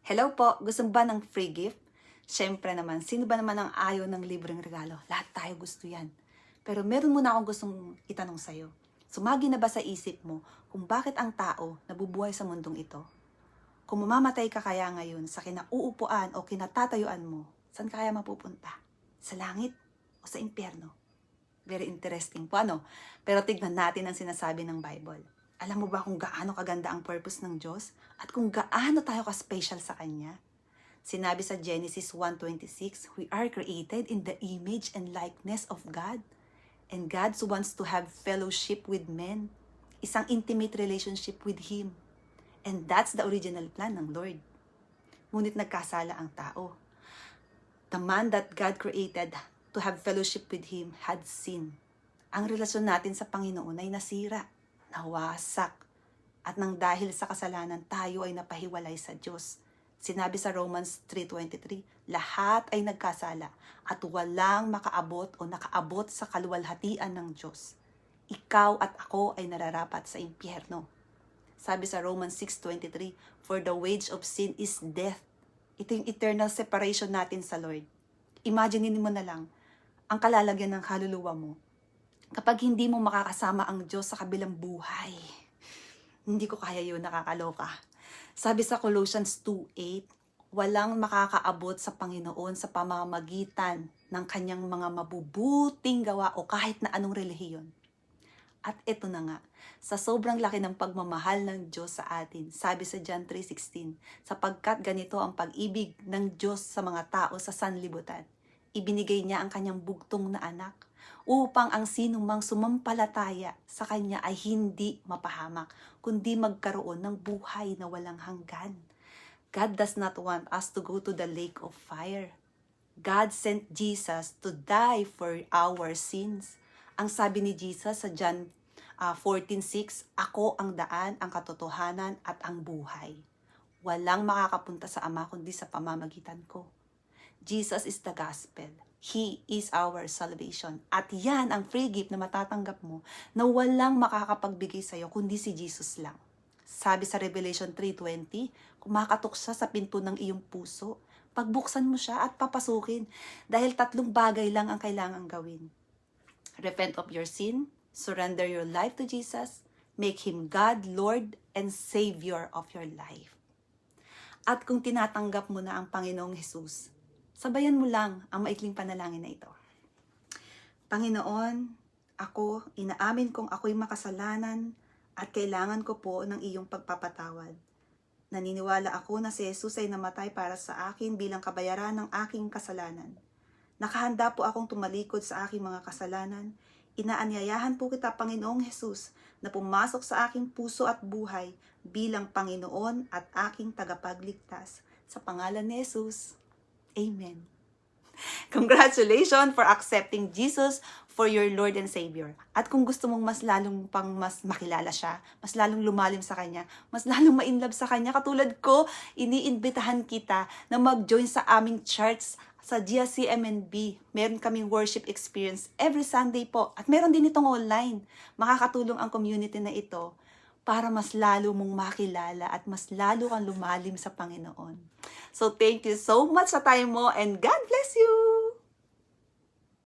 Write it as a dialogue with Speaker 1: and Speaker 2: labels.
Speaker 1: Hello po, gusto ba ng free gift? Siyempre naman, sino ba naman ang ayaw ng libreng regalo? Lahat tayo gusto yan. Pero meron muna akong gustong itanong sa'yo. Sumagi na ba sa isip mo kung bakit ang tao nabubuhay sa mundong ito? Kung mamamatay ka kaya ngayon sa kinauupuan o kinatatayuan mo, saan ka kaya mapupunta? Sa langit o sa impyerno? Very interesting po, ano? Pero tignan natin ang sinasabi ng Bible. Alam mo ba kung gaano kaganda ang purpose ng Diyos? At kung gaano tayo ka-special sa Kanya? Sinabi sa Genesis 1:26, we are created in the image and likeness of God. And God wants to have fellowship with men. Isang intimate relationship with Him. And that's the original plan ng Lord. Ngunit nagkasala ang tao. The man that God created to have fellowship with Him had sinned. Ang relasyon natin sa Panginoon ay nasira, nawasak. At nang dahil sa kasalanan, tayo ay napahiwalay sa Diyos. Sinabi sa Romans 3:23, lahat ay nagkasala at walang makaabot o nakaabot sa kaluwalhatian ng Diyos. Ikaw at ako ay nararapat sa impyerno. Sabi sa Romans 6:23, for the wage of sin is death. Ito yung eternal separation natin sa Lord. Imaginein mo na lang ang kalalagyan ng kaluluwa mo kapag hindi mo makakasama ang Diyos sa kabilang buhay. Hindi ko kaya yun, nakakaloka. Sabi sa Colossians 2:8, walang makakaabot sa Panginoon sa pamamagitan ng kanyang mga mabubuting gawa o kahit na anong relihiyon. At ito na nga, sa sobrang laki ng pagmamahal ng Diyos sa atin, sabi sa John 3:16, sapagkat ganito ang pag-ibig ng Diyos sa mga tao sa sanlibutan, ibinigay niya ang kanyang bugtong na anak, upang ang sinumang sumampalataya sa Kanya ay hindi mapahamak, kundi magkaroon ng buhay na walang hanggan. God does not want us to go to the lake of fire. God sent Jesus to die for our sins. Ang sabi ni Jesus sa John 14:6, ako ang daan, ang katotohanan at ang buhay. Walang makakapunta sa Ama kundi sa pamamagitan ko. Jesus is the gospel. He is our salvation. At yan ang free gift na matatanggap mo na walang makakapagbigay sa'yo kundi si Jesus lang. Sabi sa Revelation 3:20, kumakatok siya sa pinto ng iyong puso. Pagbuksan mo siya at papasukin dahil 3 bagay lang ang kailangang gawin. Repent of your sin, surrender your life to Jesus, make Him God, Lord, and Savior of your life. At kung tinatanggap mo na ang Panginoong Jesus, sabayan mo lang ang maikling panalangin na ito. Panginoon, ako, inaamin kong ako'y makasalanan at kailangan ko po ng iyong pagpapatawad. Naniniwala ako na si Jesus ay namatay para sa akin bilang kabayaran ng aking kasalanan. Nakahanda po akong tumalikod sa aking mga kasalanan. Inaanyayahan po kita, Panginoong Jesus, na pumasok sa aking puso at buhay bilang Panginoon at aking tagapagligtas. Sa pangalan ni Jesus. Amen. Congratulations for accepting Jesus for your Lord and Savior. At kung gusto mong mas makilala siya, mas lalong lumalim sa Kanya, mas lalong ma-inlove sa Kanya, katulad ko, iniimbitahan kita na mag-join sa aming church sa GCMNB. Meron kaming worship experience every Sunday po. At meron din itong online. Makakatulong ang community na ito para mas lalo mong makilala at mas lalo kang lumalim sa Panginoon. So thank you so much sa time mo and God bless you!